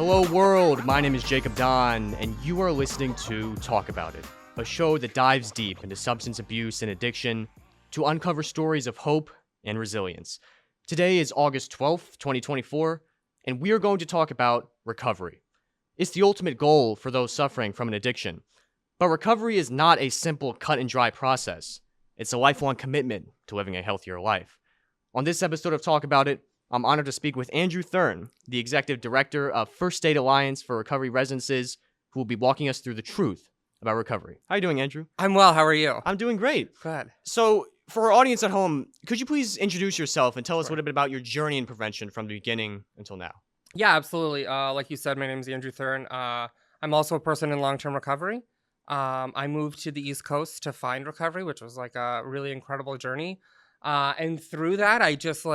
Hello world, my name is Jacob Donn, and you are listening to Talk About It, a show that dives deep into substance abuse and addiction to uncover stories of hope and resilience. Today is August 12th, 2024, and we are going to talk about recovery. It's the ultimate goal for those suffering from an addiction, but recovery is not a simple cut and dry process. It's a lifelong commitment to living a healthier life. On this episode of Talk About It, I'm honored to speak with Andrew Thurn, the Executive Director of First State Alliance for Recovery Residences, who will be walking us through the truth about recovery. How are you doing, Andrew? I'm well. How are you? I'm doing great. Good. So, for our audience at home, could you please introduce yourself and tell us a little bit about your journey in prevention from the beginning until now? Yeah, absolutely. Like you said, my name is Andrew Thurn. I'm also a person in long-term recovery. I moved to the East Coast to find recovery, which was like a really incredible journey. And through that, I just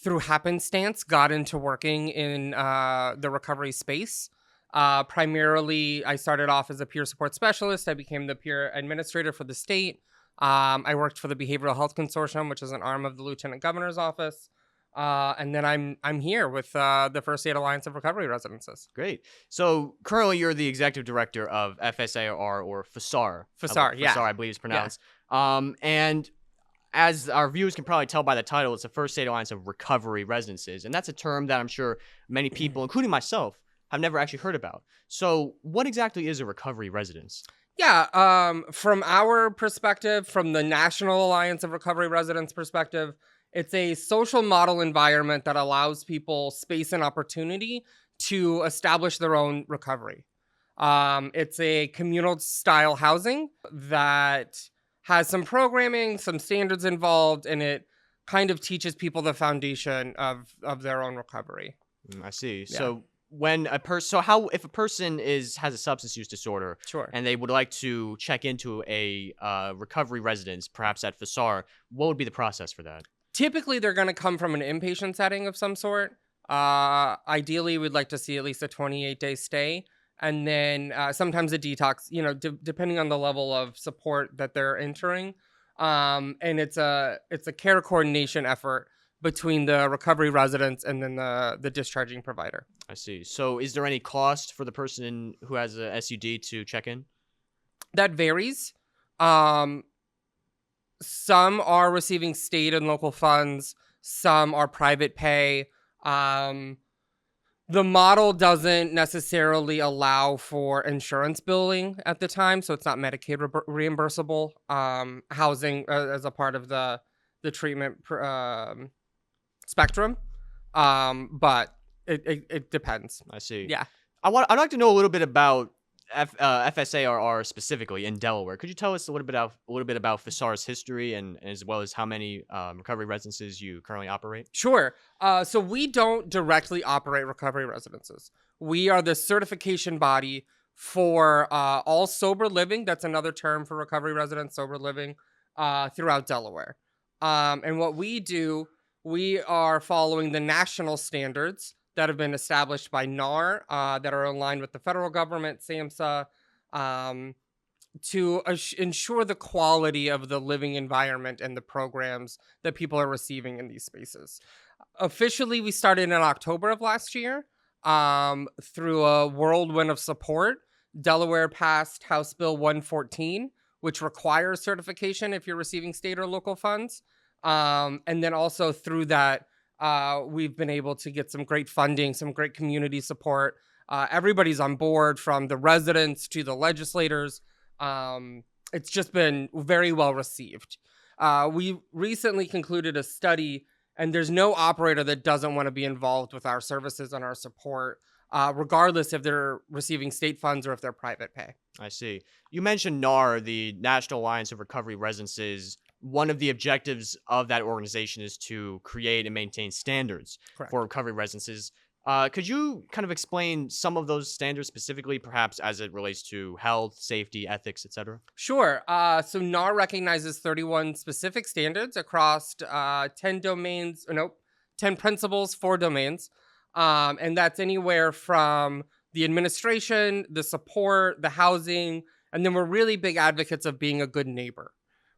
through happenstance, got into working in the recovery space. Primarily, I started off as a peer support specialist. I became the peer administrator for the state. I worked for the Behavioral Health Consortium, which is an arm of the Lieutenant Governor's office. And then I'm here with the First State Alliance of Recovery Residences. Great. So currently you're the executive director of FSAR or FSAR. FSAR, yeah. FSAR, I believe is pronounced. Yeah. And as our viewers can probably tell by the title, it's the First State Alliance of Recovery Residences. And that's a term that I'm sure many people, including myself, have never actually heard about. So what exactly is a recovery residence? Yeah, from our perspective, from the National Alliance of Recovery Residents perspective, it's a social model environment that allows people space and opportunity to establish their own recovery. It's a communal style housing that has some programming, some standards involved, and it kind of teaches people the foundation of their own recovery. I see. Yeah. So when if a person has a substance use disorder, Sure, and they would like to check into a recovery residence, perhaps at FSAR, what would be the process for that? typically they're going to come from an inpatient setting of some sort. Ideally, we'd like to see at least a 28-day stay. And then sometimes a detox, depending on the level of support that they're entering. And it's a care coordination effort between the recovery residents and then the discharging provider. I see. So is there any cost for the person who has a SUD to check in? That varies. Some are receiving state and local funds. Some are private pay. The model doesn't necessarily allow for insurance billing at the time, so it's not Medicaid reimbursable housing as a part of the treatment spectrum. But it depends. I see. Yeah. I'd like to know a little bit about FSARR specifically in Delaware. Could you tell us a little bit about FSAR's history and as well as how many recovery residences you currently operate? Sure. So we don't directly operate recovery residences. We are the certification body for all sober living. That's another term for recovery residents, sober living, throughout Delaware. And what we do, we are following the national standards that have been established by NAR that are aligned with the federal government, SAMHSA, to ensure the quality of the living environment and the programs that people are receiving in these spaces. Officially, we started in October of last year through a whirlwind of support. Delaware passed House Bill 114, which requires certification if you're receiving state or local funds. And then also through that, we've been able to get some great funding, some great community support. Everybody's on board, from the residents to the legislators. It's just been very well received. We recently concluded a study, and there's no operator that doesn't want to be involved with our services and our support, regardless if they're receiving state funds or if they're private pay. I see. You mentioned NAR, the National Alliance of Recovery Residences. One of the objectives of that organization is to create and maintain standards Correct. for recovery residences. Could you kind of explain some of those standards specifically, perhaps as it relates to health, safety, ethics, etc.? Sure. So NAR recognizes 31 specific standards across 10 principles, 4 domains. And that's anywhere from the administration, the support, the housing, and then we're really big advocates of being a good neighbor.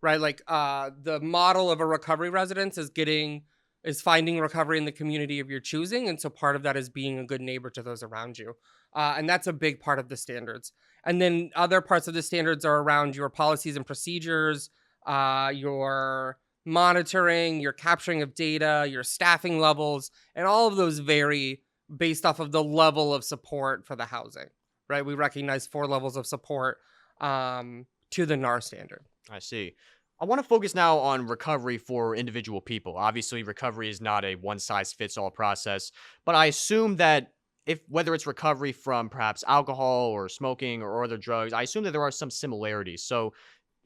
Right, like the model of a recovery residence is getting is finding recovery in the community of your choosing. And so part of that is being a good neighbor to those around you. And that's a big part of the standards. And then other parts of the standards are around your policies and procedures, your monitoring, your capturing of data, your staffing levels, and all of those vary based off of the level of support for the housing, right? We recognize 4 levels of support to the NAR standard. I see. I want to focus now on recovery for individual people. Obviously, recovery is not a one size fits all process, but I assume that if whether it's recovery from perhaps alcohol or smoking or other drugs, I assume that there are some similarities. So,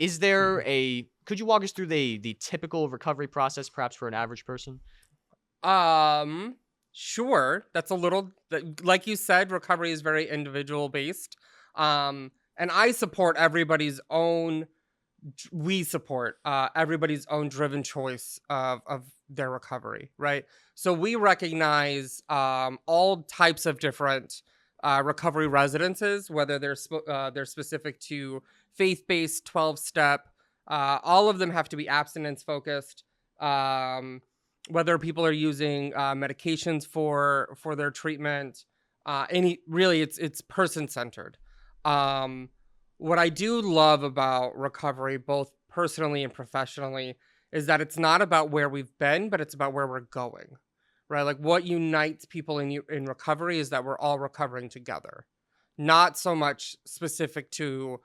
is there a could you walk us through the typical recovery process perhaps for an average person? Sure. That's a little like you said, recovery is very individual based. And I support everybody's own we support everybody's own driven choice of their recovery, right? So we recognize all types of different recovery residences, whether they're specific to faith-based 12-step. All of them have to be abstinence focused. Whether people are using medications for their treatment, it's person centered. What I do love about recovery, both personally and professionally, is that it's not about where we've been, but it's about where we're going, right? Like what unites people in recovery is that we're all recovering together, not so much specific to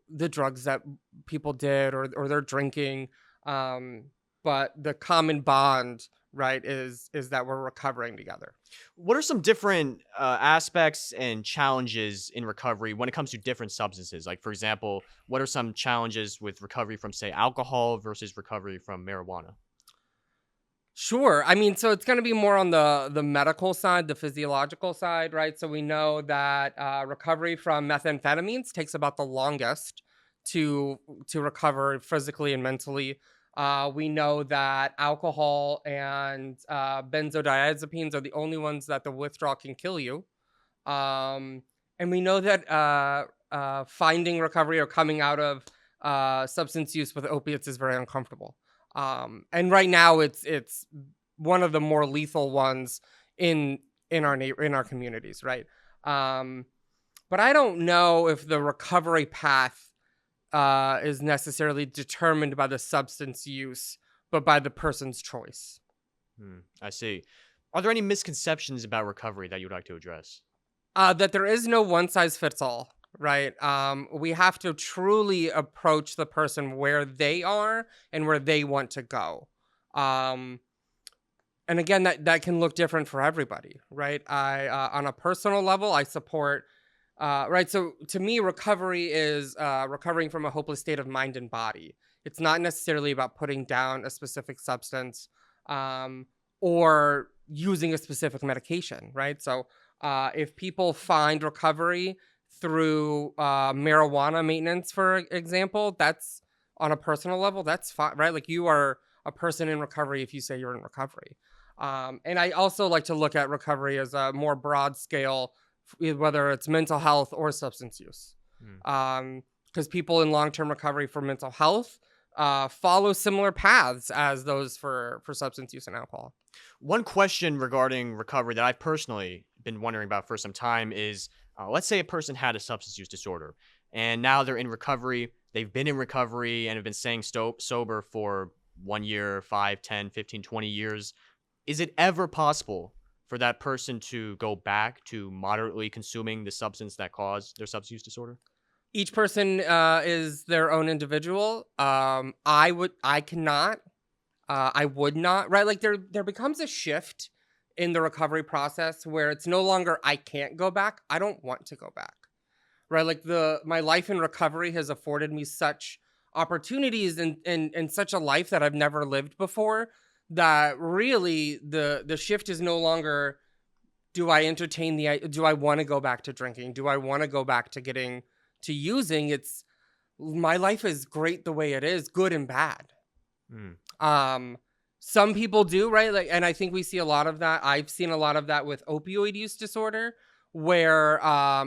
the drugs that people did or their drinking, but the common bond, right, is that we're recovering together. What are some different aspects and challenges in recovery when it comes to different substances? Like, for example, what are some challenges with recovery from, say, alcohol versus recovery from marijuana? Sure. I mean, so it's going to be more on the medical side, the physiological side, right? So we know that recovery from methamphetamines takes about the longest to recover physically and mentally. We know that alcohol and benzodiazepines are the only ones that the withdrawal can kill you. And we know that finding recovery or coming out of substance use with opiates is very uncomfortable. And right now, it's one of the more lethal ones in our communities, right? But I don't know if the recovery path is necessarily determined by the substance use, but by the person's choice. I see. Are there any misconceptions about recovery that you'd like to address? That there is no one size fits all, right? We have to truly approach the person where they are and where they want to go. And again, that can look different for everybody, right? On a personal level, I support. Right. So to me, recovery is recovering from a hopeless state of mind and body. It's not necessarily about putting down a specific substance or using a specific medication. Right. So if people find recovery through marijuana maintenance, for example, that's on a personal level. That's fine. Right. Like you are a person in recovery if you say you're in recovery. And I also like to look at recovery as a more broad scale, whether it's mental health or substance use. Because people in long-term recovery for mental health follow similar paths as those for substance use and alcohol. One question regarding recovery that I've personally been wondering about for some time is, let's say a person had a substance use disorder and now they're in recovery. They've been in recovery and have been staying sober for 1 year, 5, 10, 15, 20 years. Is it ever possible for that person to go back to moderately consuming the substance that caused their substance use disorder? Each person is their own individual. I cannot. I would not. Right? Like there becomes a shift in the recovery process where it's no longer I can't go back. I don't want to go back. Right? Like my life in recovery has afforded me such opportunities and such a life that I've never lived before, that really the shift is no longer, do I want to go back to drinking? Do I want to go back to using? It's my life is great the way it is, good and bad. Some people do, right? Like, and I think we see a lot of that. I've seen a lot of that with opioid use disorder, where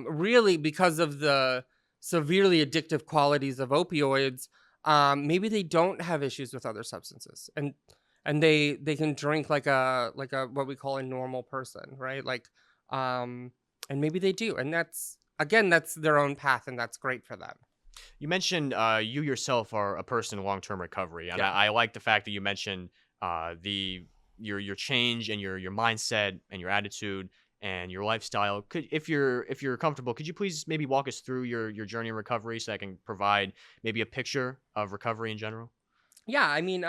really because of the severely addictive qualities of opioids, maybe they don't have issues with other substances. and they can drink like a what we call a normal person, right? Like, and maybe they do, and that's again, that's their own path, and that's great for them. You mentioned you yourself are a person in long-term recovery, and Yeah. I like the fact that you mentioned the your change and your mindset and your attitude and your lifestyle. Could if you're comfortable, could you please maybe walk us through your journey in recovery so I can provide maybe a picture of recovery in general? Yeah, I mean,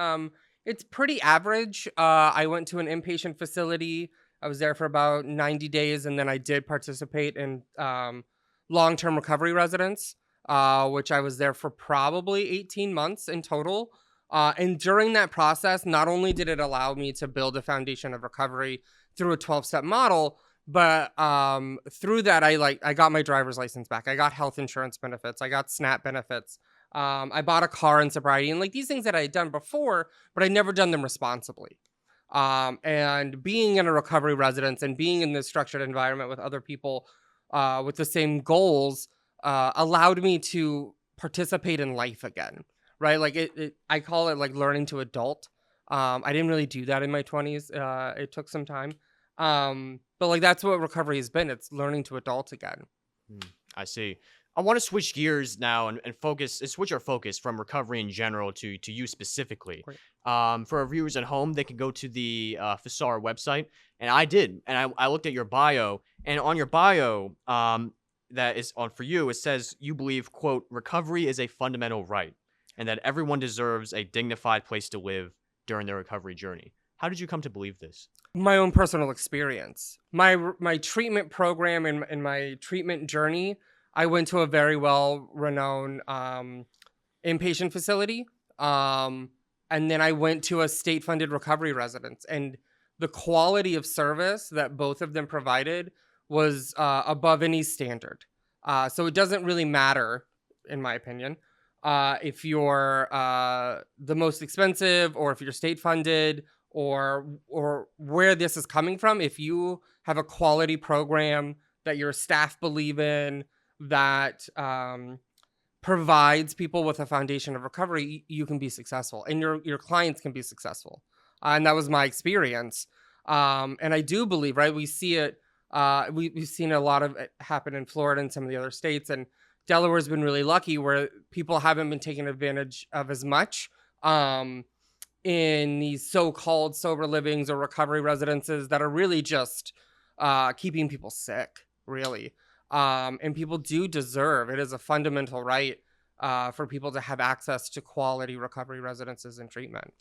it's pretty average. I went to an inpatient facility. I was there for about 90 days, and then I did participate in long-term recovery residence, which I was there for probably 18 months in total. And during that process, not only did it allow me to build a foundation of recovery through a 12-step model, but through that, I got my driver's license back. I got health insurance benefits. I got SNAP benefits. I bought a car in sobriety and like these things that I had done before, but I never done them responsibly. And being in a recovery residence and being in this structured environment with other people with the same goals allowed me to participate in life again, right? Like I call it like learning to adult. I didn't really do that in my 20s. It took some time. But like that's what recovery has been. It's learning to adult again. Hmm, I see. I want to switch gears now and focus and switch our focus from recovery in general to you specifically. Great. For our viewers at home, they can go to the FSAR website, and I did, and I looked at your bio, and on your bio, that is on for you, it says you believe, quote, recovery is a fundamental right, and that everyone deserves a dignified place to live during their recovery journey. How did you come to believe this? My own personal experience, my treatment program and my treatment journey. I went to a very well renowned inpatient facility, and then I went to a state funded recovery residence, and the quality of service that both of them provided was above any standard. So it doesn't really matter, in my opinion, if you're the most expensive or if you're state funded or where this is coming from. If you have a quality program that your staff believe in, that provides people with a foundation of recovery, you can be successful, and your clients can be successful. And that was my experience. And I do believe, right? We see it. We've seen a lot of it happen in Florida and some of the other states, and Delaware's been really lucky where people haven't been taken advantage of as much. In these so-called sober livings or recovery residences that are really just keeping people sick, really. And people do deserve, it is a fundamental right for people to have access to quality recovery residences and treatment.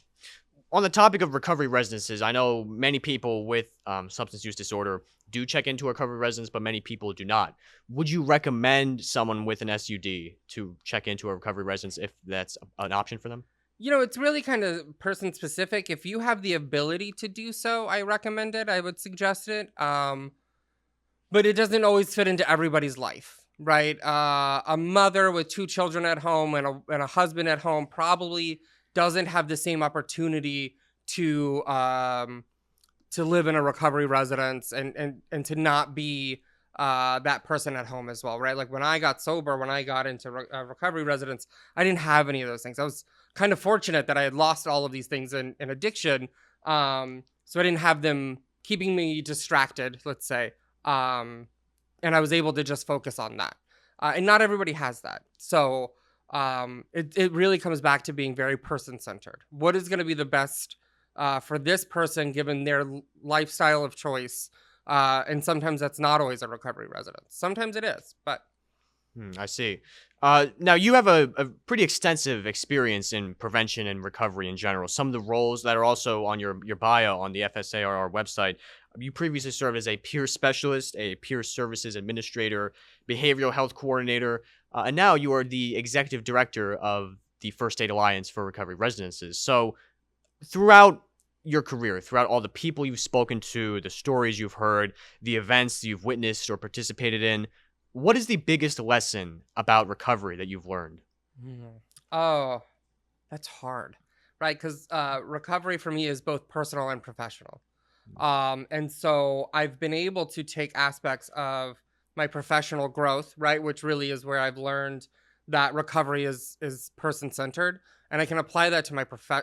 On the topic of recovery residences, I know many people with substance use disorder do check into a recovery residence, but many people do not. Would you recommend someone with an SUD to check into a recovery residence if that's an option for them? You know, it's really kind of person specific. If you have the ability to do so, I recommend it. I would suggest it. But it doesn't always fit into everybody's life, right? A mother with 2 children at home and a husband at home probably doesn't have the same opportunity to live in a recovery residence and to not be that person at home as well, right? Like when I got sober, when I got into recovery residence, I didn't have any of those things. I was kind of fortunate that I had lost all of these things in addiction. So I didn't have them keeping me distracted, let's say. And I was able to just focus on that. And not everybody has that. So it really comes back to being very person-centered. What is going to be the best for this person given their lifestyle of choice? And sometimes that's not always a recovery residence. Sometimes it is, but... I see. Now, you have a pretty extensive experience in prevention and recovery in general. Some of the roles that are also on your bio on the FSARR website, you previously served as a peer specialist, a peer services administrator, behavioral health coordinator, and now you are the executive director of the First Aid Alliance for Recovery Residences. So throughout your career, throughout all the people you've spoken to, the stories you've heard, the events you've witnessed or participated in, what is the biggest lesson about recovery that you've learned? Oh, that's hard, right? Because recovery for me is both personal and professional. And so I've been able to take aspects of my professional growth, right, which really is where I've learned that recovery is person-centered, and I can apply that to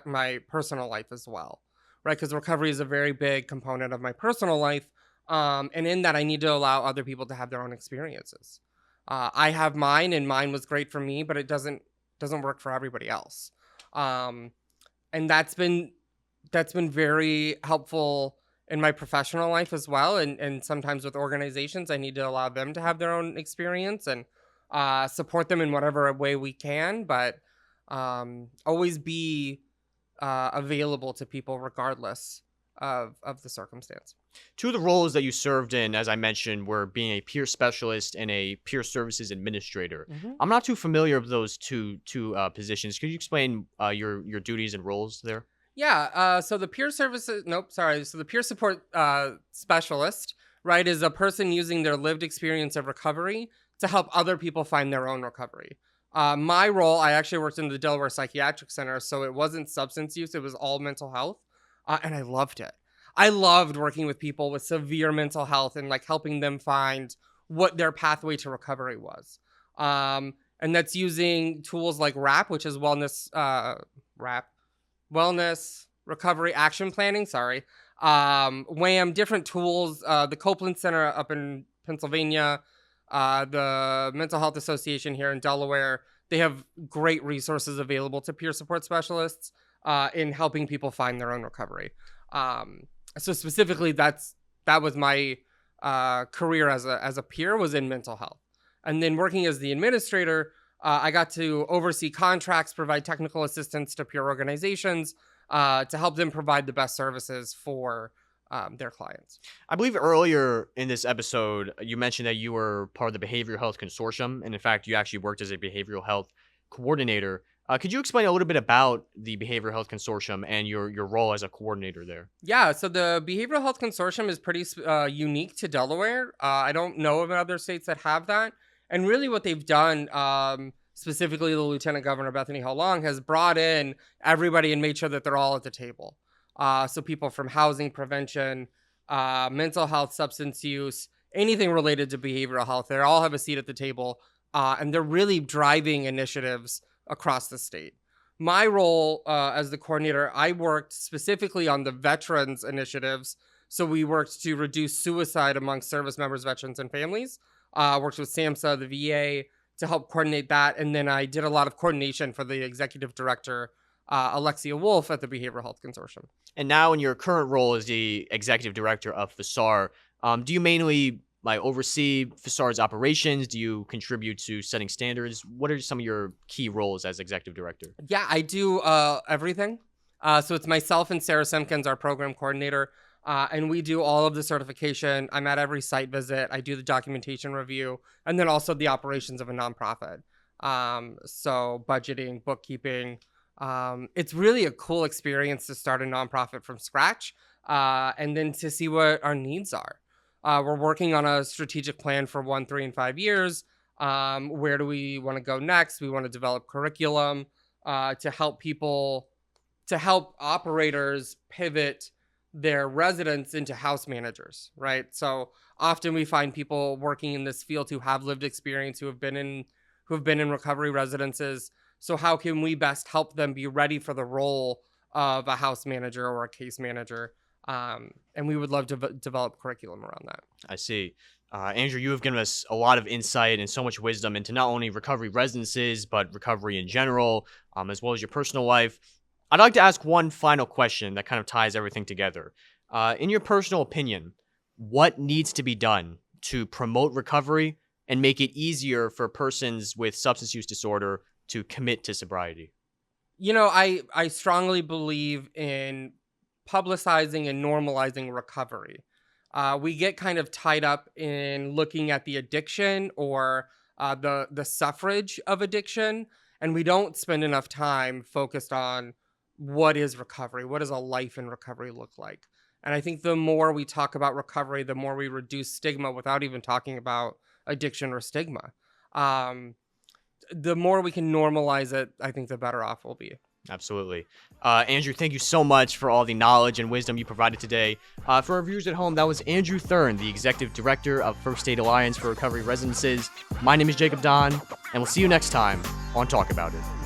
my personal life as well, right? Because recovery is a very big component of my personal life. And in that, I need to allow other people to have their own experiences. I have mine, and mine was great for me, but it doesn't work for everybody else. And that's been very helpful in my professional life as well. And sometimes with organizations, I need to allow them to have their own experience and support them in whatever way we can, but always be available to people regardless of the circumstance. Two of the roles that you served in, as I mentioned, were being a peer specialist and a peer services administrator. I'm not too familiar with those two positions. Could you explain your duties and roles there? Yeah. So the peer services, So the peer support specialist, right, is a person using their lived experience of recovery to help other people find their own recovery. My role, I actually worked in the Delaware Psychiatric Center, so it wasn't substance use, it was all mental health. And I loved it. I loved working with people with severe mental health and like helping them find what their pathway to recovery was. And that's using tools like WRAP, which is wellness recovery action planning. WHAM, different tools. The Copeland Center up in Pennsylvania, the Mental Health Association here in Delaware, they have great resources available to peer support specialists in helping people find their own recovery. So specifically, that was my career as a peer, was in mental health. And then working as the administrator, I got to oversee contracts, provide technical assistance to peer organizations to help them provide the best services for their clients. I believe earlier in this episode, you mentioned that you were part of the Behavioral Health Consortium. And in fact, you actually worked as a behavioral health coordinator. Could you explain a little bit about the Behavioral Health Consortium and your role as a coordinator there? Yeah, so the Behavioral Health Consortium is pretty unique to Delaware. I don't know of other states that have that. And really what they've done, specifically the Lieutenant Governor Bethany Hall-Long, has brought in everybody and made sure that they're all at the table. So people from housing prevention, mental health, substance use, anything related to behavioral health, they all have a seat at the table. And they're really driving initiatives across the state. My role as the coordinator, I worked specifically on the veterans initiatives. So we worked to reduce suicide among service members, veterans, and families. Worked with SAMHSA, the VA, to help coordinate that. And then I did a lot of coordination for the executive director, Alexia Wolf, at the Behavioral Health Consortium. And now in your current role as the executive director of FSAR, do you mainly oversee FSAR's operations? Do you contribute to setting standards? What are some of your key roles as executive director? Yeah, I do everything. So it's myself and Sarah Simpkins, our program coordinator, and we do all of the certification. I'm at every site visit. I do the documentation review, and then also the operations of a nonprofit. So budgeting, bookkeeping. It's really a cool experience to start a nonprofit from scratch, and then to see what our needs are. We're working on a strategic plan for 1, 3, and 5 years. Where do we want to go next? We want to develop curriculum to help operators pivot their residents into house managers, right? So often we find people working in this field who have lived experience, who have been in recovery residences. So how can we best help them be ready for the role of a house manager or a case manager? And we would love to develop curriculum around that. I see. Andrew, you have given us a lot of insight and so much wisdom into not only recovery residences, but recovery in general, as well as your personal life. I'd like to ask one final question that kind of ties everything together. In your personal opinion, what needs to be done to promote recovery and make it easier for persons with substance use disorder to commit to sobriety? You know, I strongly believe in publicizing and normalizing recovery. We get kind of tied up in looking at the addiction or the suffrage of addiction, and we don't spend enough time focused on what is recovery, what does a life in recovery look like. And I think the more we talk about recovery, the more we reduce stigma without even talking about addiction or stigma. The more we can normalize it, I think the better off we'll be. Absolutely. Andrew, thank you so much for all the knowledge and wisdom you provided today. For our viewers at home, that was Andrew Thurn, the Executive Director of First State Alliance for Recovery Residences. My name is Jacob Donn, and we'll see you next time on Talk About It.